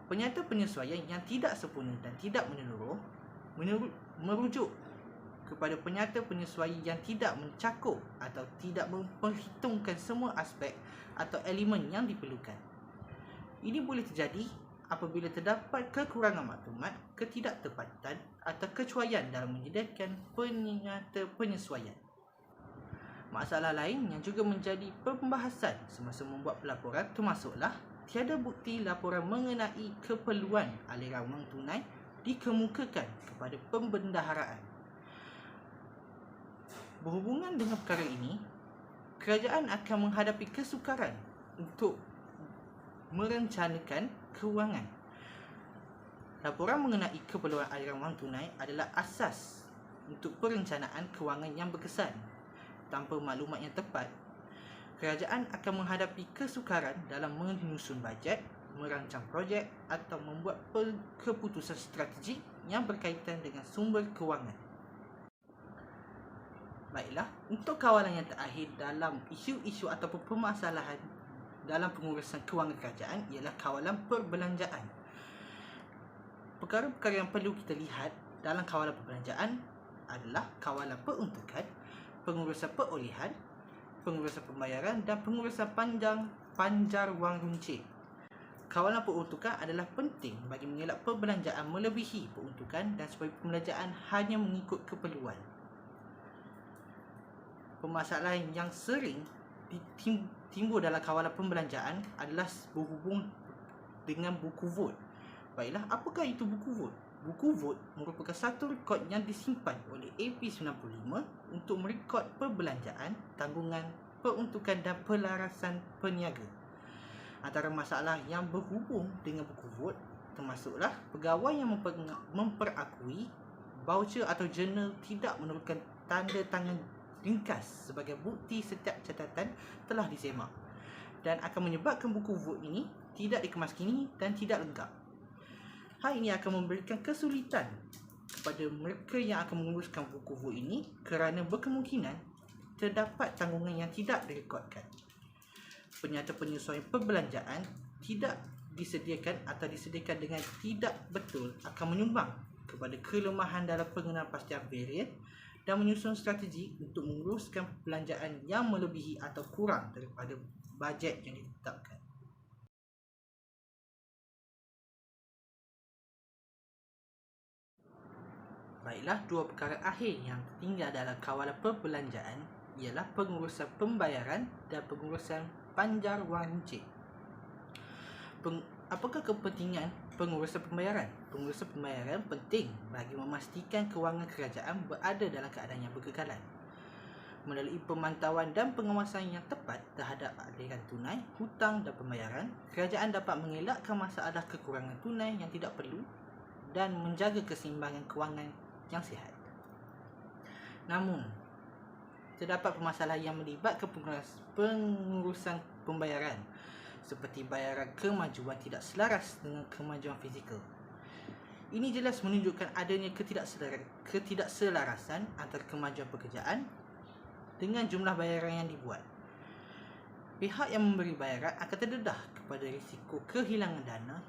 Penyata penyesuaian yang tidak sempurna dan tidak menyeluruh merujuk kepada penyata penyesuaian yang tidak mencakup atau tidak memperhitungkan semua aspek atau elemen yang diperlukan. Ini boleh terjadi apabila terdapat kekurangan maklumat, ketidaktepatan atau kecuaian dalam menyediakan penyata penyesuaian. Masalah lain yang juga menjadi pembahasan semasa membuat pelaporan termasuklah tiada bukti laporan mengenai keperluan aliran wang tunai dikemukakan kepada pembendaharaan. Berhubungan dengan perkara ini, kerajaan akan menghadapi kesukaran untuk merencanakan kewangan. Laporan mengenai keperluan aliran wang tunai adalah asas untuk perencanaan kewangan yang berkesan. Tanpa maklumat yang tepat, kerajaan akan menghadapi kesukaran dalam menyusun bajet, merancang projek atau membuat keputusan strategik yang berkaitan dengan sumber kewangan. Baiklah, untuk kawalan yang terakhir dalam isu-isu ataupun permasalahan dalam pengurusan kewangan kerajaan ialah kawalan perbelanjaan. Perkara-perkara yang perlu kita lihat dalam kawalan perbelanjaan adalah kawalan peruntukan, pengurusan perolehan, pengurusan pembayaran dan pengurusan panjar wang runcit. kawalan peruntukan adalah penting bagi mengelak perbelanjaan melebihi peruntukan dan supaya pembelanjaan hanya mengikut keperluan. Permasalahan yang sering timbul dalam kawalan pembelanjaan adalah berhubung dengan buku vote. Baiklah, apakah itu buku vote? Buku vote merupakan satu rekod yang disimpan oleh AP95 untuk merekod perbelanjaan, tanggungan, peruntukan dan pelarasan peniaga. Antara masalah yang berhubung dengan buku vote termasuklah pegawai yang memperakui voucher atau jurnal tidak memerlukan tanda tangan ringkas sebagai bukti setiap catatan telah disemak dan akan menyebabkan buku vote ini tidak dikemaskini dan tidak lengkap. Hal ini akan memberikan kesulitan kepada mereka yang akan menguruskan buku vote ini kerana berkemungkinan terdapat tanggungan yang tidak direkodkan. Penyata penyesuaian perbelanjaan tidak disediakan atau disediakan dengan tidak betul akan menyumbang kepada kelemahan dalam pengenalan pastian varian dan menyusun strategi untuk menguruskan perbelanjaan yang melebihi atau kurang daripada bajet yang ditetapkan. Baiklah, dua perkara akhir yang tinggal dalam kawalan perbelanjaan ialah pengurusan pembayaran dan pengurusan panjar wang runcit. Apakah kepentingan pengurusan pembayaran? Pengurusan pembayaran penting bagi memastikan kewangan kerajaan berada dalam keadaan yang berkekalan. Melalui pemantauan dan pengawasan yang tepat terhadap aliran tunai, hutang dan pembayaran, kerajaan dapat mengelakkan masalah kekurangan tunai yang tidak perlu dan menjaga keseimbangan kewangan yang sihat. Namun, terdapat permasalahan yang melibatkan pengurusan pembayaran seperti bayaran kemajuan tidak selaras dengan kemajuan fizikal. Ini jelas menunjukkan adanya ketidakselarasan antara kemajuan pekerjaan dengan jumlah bayaran yang dibuat. Pihak yang memberi bayaran akan terdedah kepada risiko kehilangan dana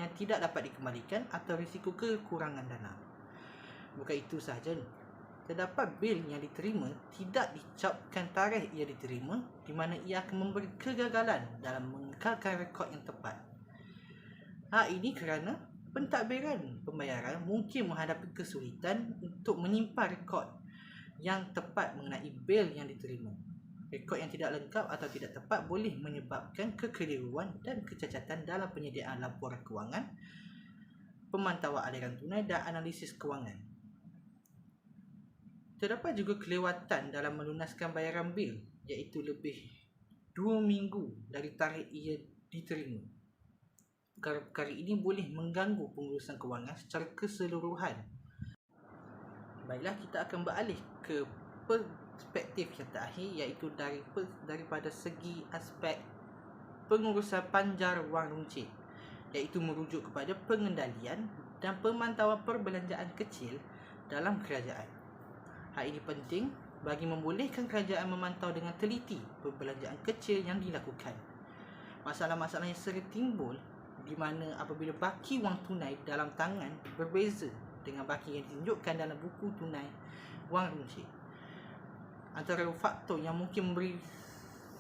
yang tidak dapat dikembalikan atau risiko kekurangan dana. Bukan itu sahaja, terdapat bil yang diterima tidak dicapkan tarikh ia diterima, di mana ia akan memberi kegagalan dalam mengekalkan rekod yang tepat. Hal ini kerana pentadbiran pembayaran mungkin menghadapi kesulitan untuk menyimpan rekod yang tepat mengenai bil yang diterima. Rekod yang tidak lengkap atau tidak tepat boleh menyebabkan kekeliruan dan kecacatan dalam penyediaan laporan kewangan, pemantauan aliran tunai dan analisis kewangan. Terdapat juga kelewatan dalam melunaskan bayaran bil, iaitu lebih 2 minggu dari tarikh ia diterima. Perkara-perkara ini boleh mengganggu pengurusan kewangan secara keseluruhan. Baiklah, kita akan beralih ke perspektif yang terakhir, iaitu daripada segi aspek pengurusan panjar wang runcit, iaitu merujuk kepada pengendalian dan pemantauan perbelanjaan kecil dalam kerajaan. Hal ini penting bagi membolehkan kerajaan memantau dengan teliti perbelanjaan kecil yang dilakukan. Masalah-masalah yang sering timbul di mana apabila baki wang tunai dalam tangan berbeza dengan baki yang ditunjukkan dalam buku tunai wang runcit. Antara faktor yang mungkin memberi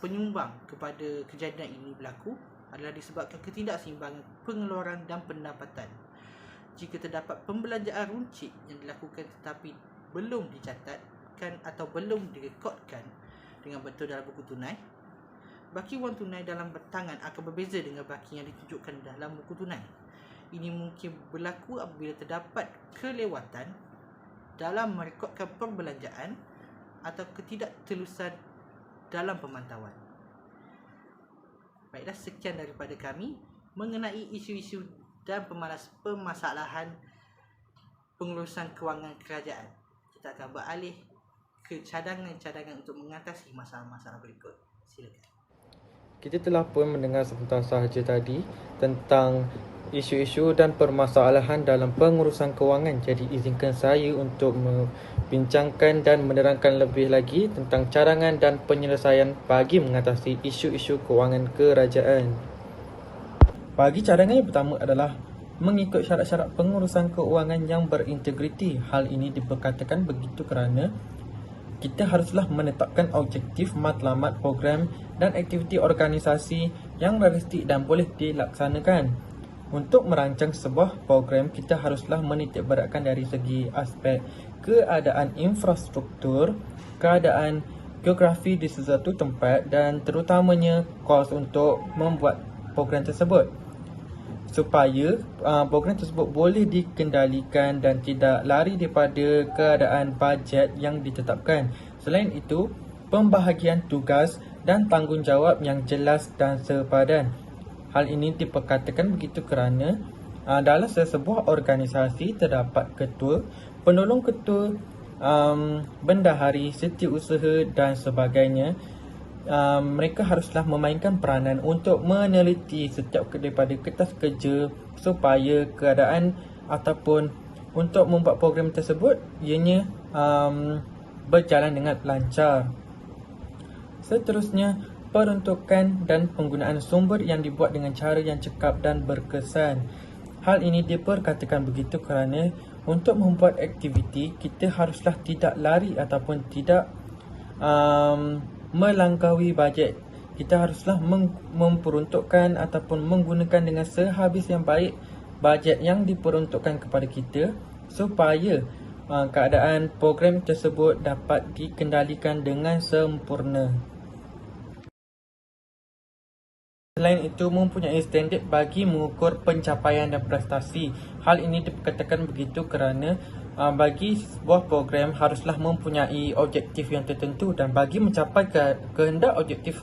penyumbang kepada kejadian ini berlaku adalah disebabkan ketidakseimbangan pengeluaran dan pendapatan. Jika terdapat pembelanjaan runcit yang dilakukan tetapi belum dicatatkan atau belum direkodkan dengan betul dalam buku tunai, baki wang tunai dalam tangan akan berbeza dengan baki yang ditunjukkan dalam buku tunai. Ini mungkin berlaku apabila terdapat kelewatan dalam merekodkan perbelanjaan atau ketidaktelusan dalam pemantauan. Baiklah, sekian daripada kami mengenai isu-isu dan permasalahan pengurusan kewangan kerajaan. Kita akan beralih ke cadangan-cadangan untuk mengatasi masalah-masalah berikut. Silakan. Kita telah pun mendengar sebentar sahaja tadi tentang isu-isu dan permasalahan dalam pengurusan kewangan. Jadi izinkan saya untuk membincangkan dan menerangkan lebih lagi tentang cadangan dan penyelesaian bagi mengatasi isu-isu kewangan kerajaan. Bagi cadangan yang pertama adalah mengikut syarat-syarat pengurusan keuangan yang berintegriti. Hal ini diperkatakan begitu kerana kita haruslah menetapkan objektif, matlamat, program dan aktiviti organisasi yang realistik dan boleh dilaksanakan. Untuk merancang sebuah program, kita haruslah menitikberatkan dari segi aspek keadaan infrastruktur, keadaan geografi di sesuatu tempat dan terutamanya kos untuk membuat program tersebut, supaya program tersebut boleh dikendalikan dan tidak lari daripada keadaan bajet yang ditetapkan. Selain itu, pembahagian tugas dan tanggungjawab yang jelas dan sepadan. Hal ini diperkatakan begitu kerana dalam sesebuah organisasi terdapat ketua, penolong ketua, bendahari, setiausaha dan sebagainya. Mereka haruslah memainkan peranan untuk meneliti setiap daripada kertas kerja supaya keadaan ataupun untuk membuat program tersebut ianya berjalan dengan lancar. Seterusnya, peruntukan dan penggunaan sumber yang dibuat dengan cara yang cekap dan berkesan. Hal ini diperkatakan begitu kerana untuk membuat aktiviti, kita haruslah tidak lari ataupun tidak melangkaui bajet. Kita haruslah memperuntukkan ataupun menggunakan dengan sehabis yang baik bajet yang diperuntukkan kepada kita supaya keadaan program tersebut dapat dikendalikan dengan sempurna. Selain itu, mempunyai standard bagi mengukur pencapaian dan prestasi. Hal ini dikatakan begitu kerana bagi sebuah program haruslah mempunyai objektif yang tertentu dan bagi mencapai kehendak objektif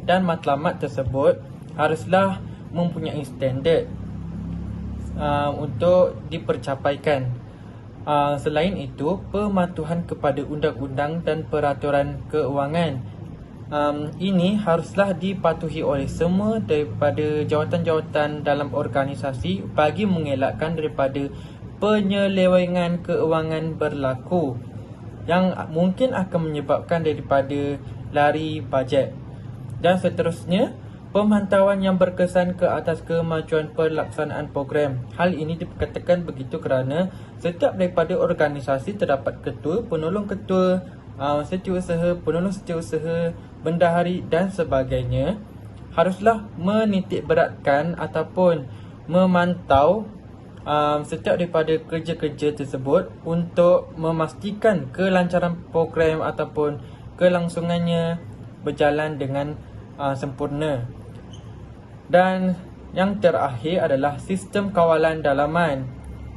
dan matlamat tersebut haruslah mempunyai standard untuk dipercapaikan. Selain itu, pematuhan kepada undang-undang dan peraturan keuangan. Ini haruslah dipatuhi oleh semua daripada jawatan-jawatan dalam organisasi bagi mengelakkan daripada penyelewengan keuangan berlaku yang mungkin akan menyebabkan daripada lari bajet. Dan seterusnya, pemantauan yang berkesan ke atas kemajuan pelaksanaan program. Hal ini dikatakan begitu kerana setiap daripada organisasi terdapat ketua, penolong ketua, setiausaha, penolong setiausaha, bendahari dan sebagainya haruslah menitikberatkan ataupun memantau setiap daripada kerja-kerja tersebut untuk memastikan kelancaran program ataupun kelangsungannya berjalan dengan sempurna. Dan yang terakhir adalah sistem kawalan dalaman.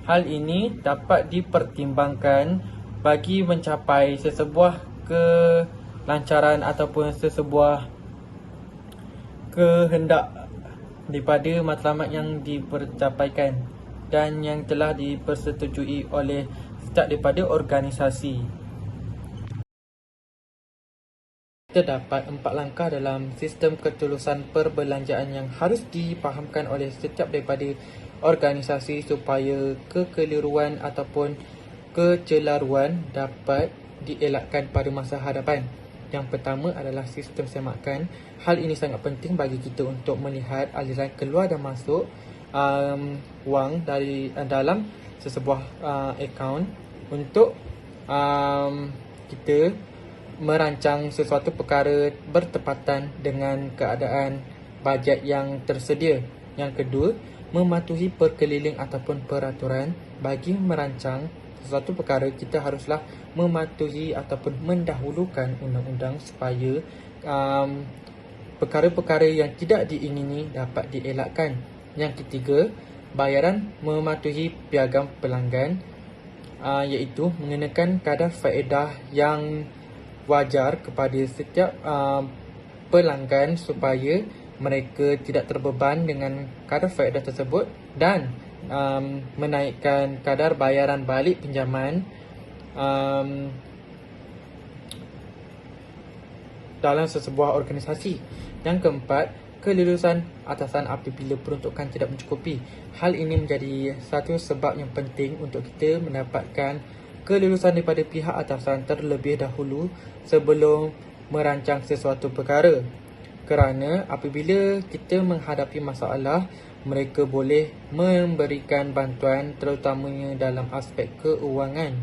Hal ini dapat dipertimbangkan bagi mencapai sesebuah kelancaran ataupun sesebuah kehendak daripada matlamat yang dipercapaikan dan yang telah dipersetujui oleh setiap daripada organisasi. Terdapat 4 langkah dalam sistem ketulusan perbelanjaan yang harus difahamkan oleh setiap daripada organisasi supaya kekeliruan ataupun kecelaruan dapat dielakkan pada masa hadapan. Yang pertama adalah sistem semakan. Hal ini sangat penting bagi kita untuk melihat aliran keluar dan masuk wang dari dalam sesebuah akaun untuk kita merancang sesuatu perkara bertepatan dengan keadaan bajet yang tersedia. Yang kedua, mematuhi perkeliling ataupun peraturan. Bagi merancang sesuatu perkara, kita haruslah mematuhi ataupun mendahulukan undang-undang supaya perkara-perkara yang tidak diingini dapat dielakkan. Yang ketiga, bayaran mematuhi piagam pelanggan, iaitu mengenakan kadar faedah yang wajar kepada setiap pelanggan supaya mereka tidak terbeban dengan kadar faedah tersebut dan menaikkan kadar bayaran balik pinjaman dalam sesebuah organisasi. Yang keempat, kelulusan atasan apabila peruntukan tidak mencukupi. Hal ini menjadi satu sebab yang penting untuk kita mendapatkan kelulusan daripada pihak atasan terlebih dahulu sebelum merancang sesuatu perkara. Kerana apabila kita menghadapi masalah, mereka boleh memberikan bantuan terutamanya dalam aspek keuangan.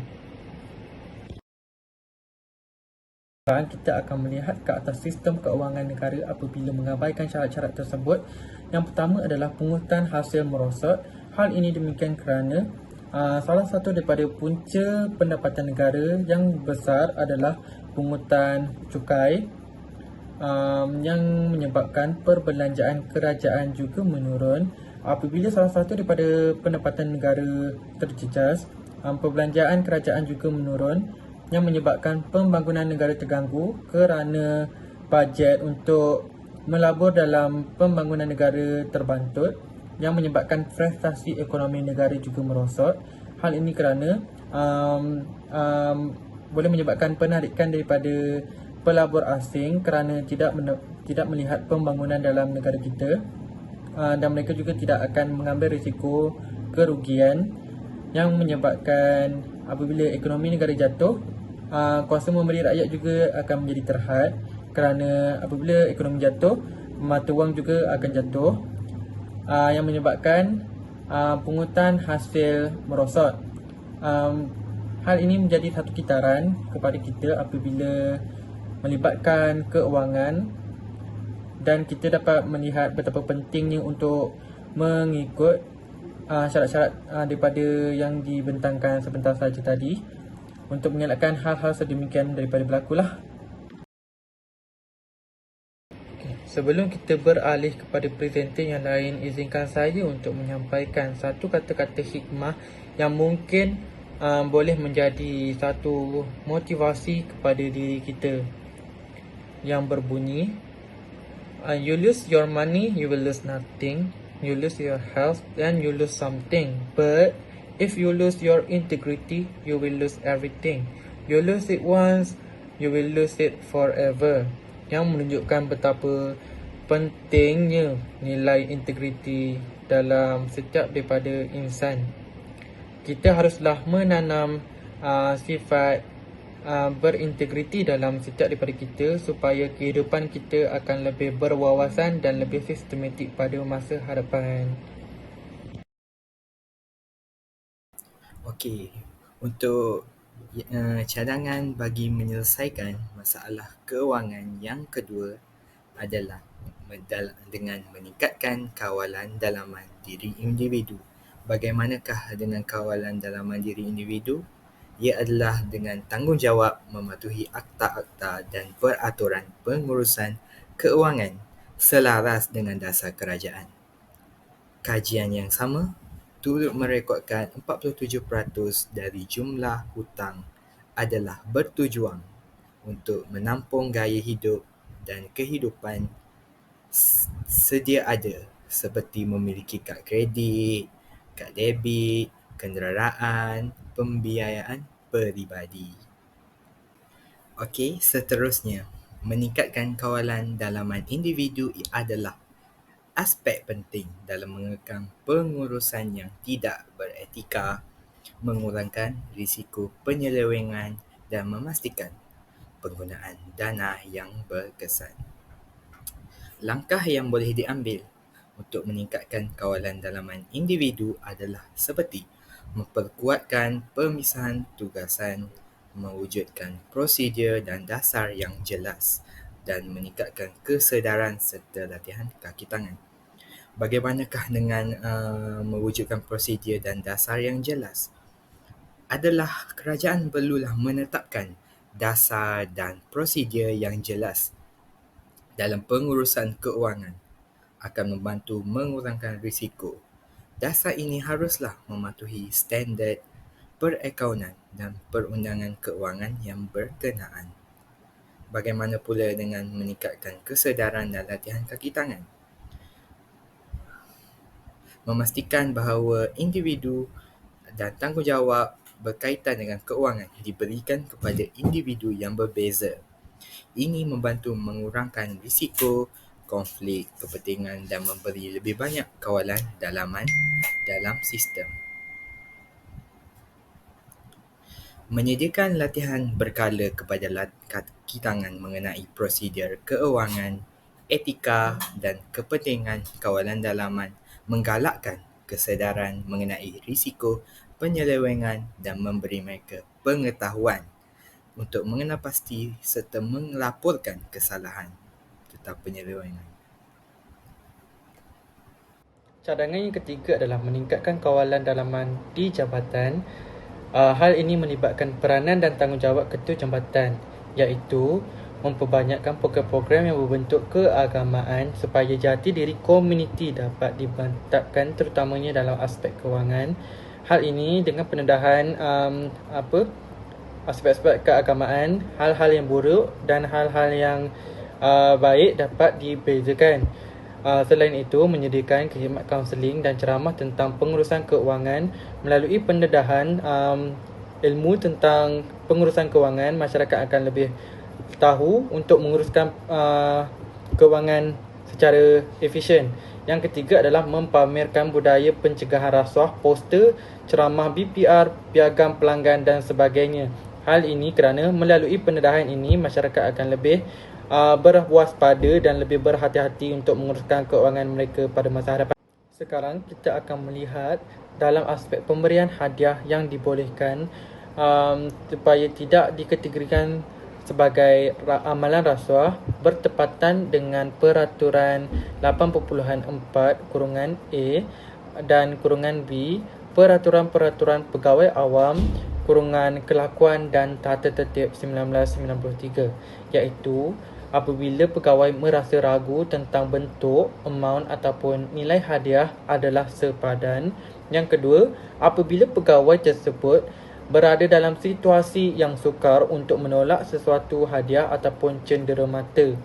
Sekarang kita akan melihat ke atas sistem keuangan negara apabila mengabaikan syarat-syarat tersebut. Yang pertama adalah pungutan hasil merosot. Hal ini demikian kerana salah satu daripada punca pendapatan negara yang besar adalah pungutan cukai yang menyebabkan perbelanjaan kerajaan juga menurun. Apabila salah satu daripada pendapatan negara terjejas, perbelanjaan kerajaan juga menurun yang menyebabkan pembangunan negara terganggu kerana bajet untuk melabur dalam pembangunan negara terbantut yang menyebabkan prestasi ekonomi negara juga merosot. Hal ini kerana boleh menyebabkan penarikan daripada pelabur asing kerana tidak melihat pembangunan dalam negara kita, dan mereka juga tidak akan mengambil risiko kerugian yang menyebabkan apabila ekonomi negara jatuh, kuasa membeli rakyat juga akan menjadi terhad kerana apabila ekonomi jatuh, mata wang juga akan jatuh, yang menyebabkan pungutan hasil merosot. Hal ini menjadi satu kitaran kepada kita apabila melibatkan keuangan, dan kita dapat melihat betapa pentingnya untuk mengikut syarat-syarat daripada yang dibentangkan sebentar saja tadi untuk mengelakkan hal-hal sedemikian daripada berlakulah. Sebelum kita beralih kepada presenter yang lain, izinkan saya untuk menyampaikan satu kata-kata hikmah yang mungkin boleh menjadi satu motivasi kepada diri kita, yang berbunyi, you lose your money, you will lose nothing. You lose your health, then you lose something. But if you lose your integrity, you will lose everything. You lose it once, you will lose it forever. Yang menunjukkan betapa pentingnya nilai integriti dalam setiap daripada insan. Kita haruslah menanam sifat berintegriti dalam setiap daripada kita supaya kehidupan kita akan lebih berwawasan dan lebih sistematik pada masa hadapan. Okey, untuk cadangan bagi menyelesaikan masalah keuangan yang kedua adalah dengan meningkatkan kawalan dalaman diri individu. Bagaimanakah dengan kawalan dalaman diri individu? Ia adalah dengan tanggungjawab mematuhi akta-akta dan peraturan pengurusan keuangan selaras dengan dasar kerajaan. Kajian yang sama turut merekodkan 47% dari jumlah hutang adalah bertujuan untuk menampung gaya hidup dan kehidupan sedia ada seperti memiliki kad kredit, kad debit, kenderaan, pembiayaan peribadi. Okey, seterusnya, meningkatkan kawalan dalaman individu adalah aspek penting dalam mengekang pengurusan yang tidak beretika, mengurangkan risiko penyelewengan dan memastikan penggunaan dana yang berkesan. Langkah yang boleh diambil untuk meningkatkan kawalan dalaman individu adalah seperti memperkuatkan pemisahan tugasan, mewujudkan prosedur dan dasar yang jelas dan meningkatkan kesedaran serta latihan kaki tangan. Bagaimanakah dengan mewujudkan prosedur dan dasar yang jelas? Adalah kerajaan perlulah menetapkan dasar dan prosedur yang jelas dalam pengurusan keuangan akan membantu mengurangkan risiko. Dasar ini haruslah mematuhi standard perakaunan dan perundangan keuangan yang berkenaan. Bagaimana pula dengan meningkatkan kesedaran dan latihan kaki tangan? Memastikan bahawa individu dan tanggungjawab berkaitan dengan keuangan diberikan kepada individu yang berbeza. Ini membantu mengurangkan risiko, konflik kepentingan dan memberi lebih banyak kawalan dalaman dalam sistem. Menyediakan latihan berkala kepada kaki tangan mengenai prosedur keuangan, etika dan kepentingan kawalan dalaman menggalakkan kesedaran mengenai risiko penyelewengan dan memberi mereka pengetahuan untuk mengenal pasti serta melaporkan kesalahan tentang penyelewengan. Cadangan yang ketiga adalah meningkatkan kawalan dalaman di jabatan. Hal ini melibatkan peranan dan tanggungjawab ketua jabatan, iaitu memperbanyakkan program-program yang berbentuk keagamaan supaya jati diri komuniti dapat dibantahkan terutamanya dalam aspek kewangan. Hal ini dengan pendedahan aspek-aspek keagamaan, hal-hal yang buruk dan hal-hal yang baik dapat dibezakan. Selain itu, menyediakan khidmat kaunseling dan ceramah tentang pengurusan keuangan melalui pendedahan ilmu tentang pengurusan keuangan. Masyarakat akan lebih tahu untuk menguruskan keuangan secara efisien. Yang ketiga adalah mempamerkan budaya pencegahan rasuah, poster, ceramah BPR, piagam pelanggan dan sebagainya. Hal ini kerana melalui pendedahan ini, masyarakat akan lebih berwaspada dan lebih berhati-hati untuk menguruskan keuangan mereka pada masa hadapan. Sekarang kita akan melihat dalam aspek pemberian hadiah yang dibolehkan supaya tidak dikategorikan sebagai amalan rasuah bertepatan dengan peraturan 8.4(a) dan (b) Peraturan-Peraturan Pegawai Awam Kelakuan dan Tata Tertib 1993, iaitu apabila pegawai merasa ragu tentang bentuk, amount ataupun nilai hadiah adalah sepadan. Yang kedua, apabila pegawai tersebut berada dalam situasi yang sukar untuk menolak sesuatu hadiah ataupun cenderamata.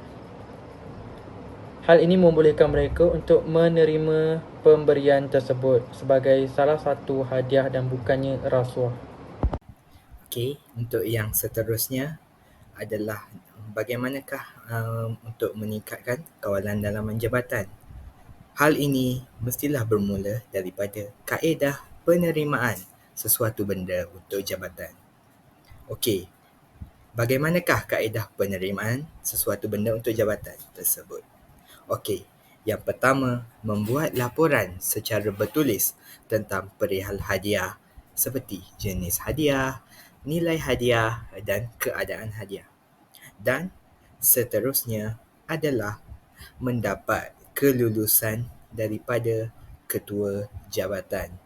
Hal ini membolehkan mereka untuk menerima pemberian tersebut sebagai salah satu hadiah dan bukannya rasuah. Okey, untuk yang seterusnya adalah bagaimanakah untuk meningkatkan kawalan dalaman jabatan. Hal ini mestilah bermula daripada kaedah penerimaan sesuatu benda untuk jabatan. Okey, bagaimanakah kaedah penerimaan sesuatu benda untuk jabatan tersebut? Okey, yang pertama, membuat laporan secara bertulis tentang perihal hadiah seperti jenis hadiah, nilai hadiah dan keadaan hadiah. Dan seterusnya adalah mendapat kelulusan daripada ketua jabatan.